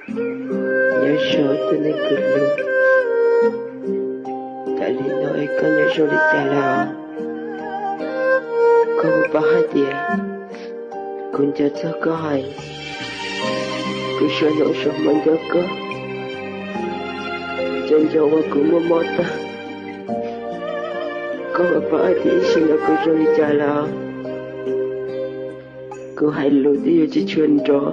nhớ số tôi nên cứ luôn tại vì nói có nhớ số đi ta là có một bao hai tiền cũng cho có hay cứ số nổ số mình cho có chân cho qua cũng mua mót ta có một bao hai tiền xin là cứ số đi ta là cứ hay lùi đi chỉ chuyên rõ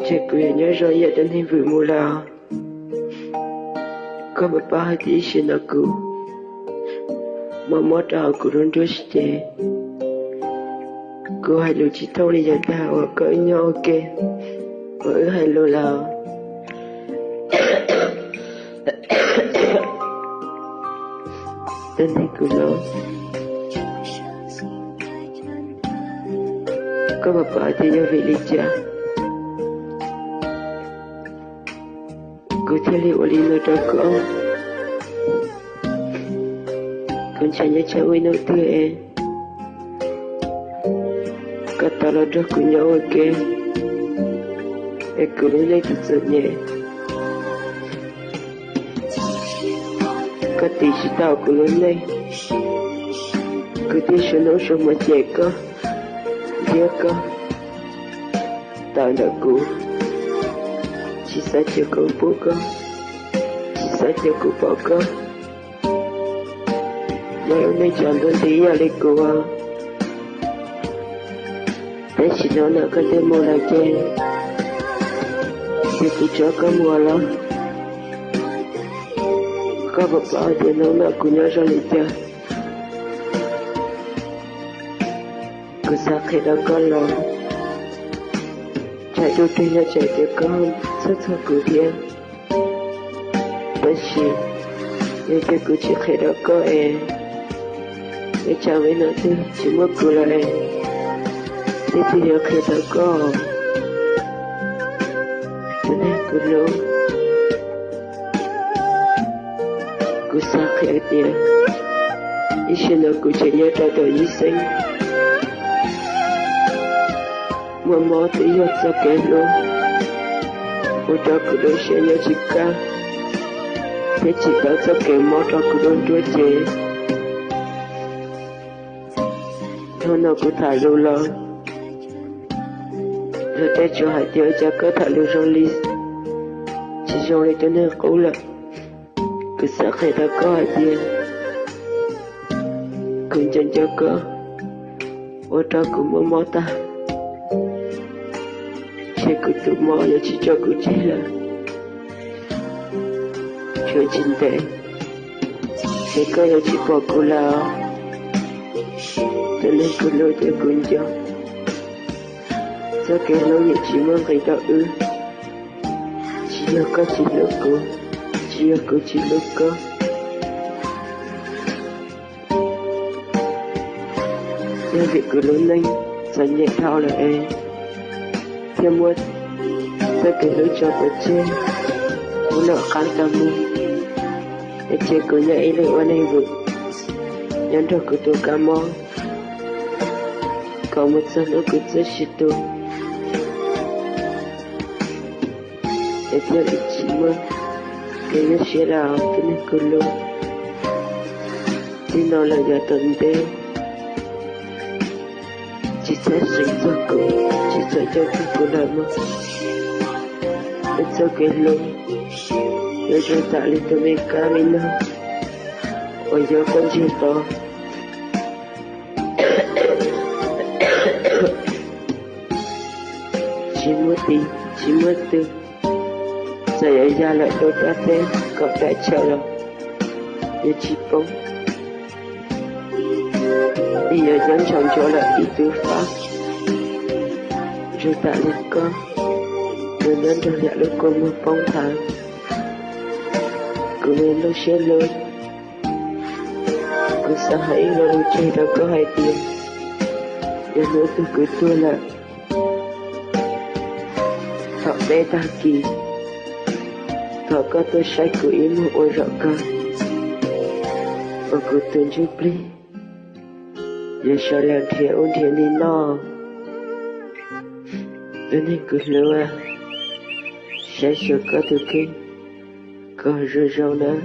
chắc quyền nhớ rồi giờ đến hình vừa mua là có một bao hai tỷ xin là cứ mà mót đào cứ rôn rốt chế cứ hay lùi chỉ thâu đi giờ ta hoặc cỡ nhau ok ở hay lùi là đến hình cứ lớn có một bao thì do vị lý cha cứ theo liệu đi nơi đó có con trai nhớ cháu ấy nấu tươi em cả ta là rất của nhau ok em cứ lấy thật sự nhẹ cả tỷ sĩ tao cứ lớn đây cứ tí số nấu số mà trẻ có biết có tao đã cũ chỉ sẽ chưa có bố con chỉ sẽ chưa có bỏ con ngày hôm nay chọn đơn tí nhà lấy cô à để chỉ nói là có thể mua lại trên thì cứ cho có mua lắm có một bao tiền nó là của nhau ra lấy chơi cứ xa khi đó có lòng chạy đôi trên nhà chạy tới con rất thật cử thiên bất chỉ nên tôi cứ chỉ khi đó có em để chào với nó thôi chỉ mất cứ là em thế thì giờ khi đó có cho nên cứ lâu cứ xa khi tiền ý xin nó cứ chạy nhớ cho tôi ý sinh mà mò tí hạt ra kẻ luôn một trò cứ đối xe nhớ chị ca thế chị đã ra kẻ mò trò cứ đối chúa chế thôi nào cứ thả lưu lo rồi té cho hãy tiêu cho cơ thả lưu trong ly chỉ trong ly cho nên cố là cứ sợ khi ta có hãy tiền cứ chân cho cơ một trò cứ mua mò ta sẽ cứ tự mò là chỉ cho cứ chỉ là chuyện chính tệ sẽ có là chỉ bỏ cô là cho nên cứ lôi cho cuốn cho do cái lối như chỉ mong cái đạo ư chỉ là có chỉ lúc cô chỉ là cô chỉ lúc có do việc cứ lớn lên dần nhẹ thao là em theo muốn do cái lối cho ở trên muốn nợ khăn ta mua để chơi cứ nhảy lên ở đây vực nhắn cho cứ tôi cả mong có một giờ nữa cứ rất xịt tôi để theo ý chí mơ cái nó sẽ là cái này cứ luôn thì nó là giờ tuần đêm chỉ sẽ sinh ra cô chỉ sẽ cho cô làm mơ để cho cái luôn để cho ta lên tôi mình cá mình nó ôi giờ con chưa to chỉ mất tư giờ ấy ra lại đôi ta tên cậu đã chờ rồi như chỉ bóng bây giờ dẫn chồng chỗ lại đi tư pháp rồi ta lên con rồi nên rồi lại lúc con một bóng tháng cứ lên lúc xe lớn cứ xa hãy lo đồ chơi đâu có hai tiền để nữa tôi cứ tua lại họ bé ta kỳ họ có tôi sai của ý một ôi rõ con và cứ tuần chút đi giờ sợ làm thiệt ôn thiệt đi no Ini keluar. Saya suka tu king. Kau rejaulah.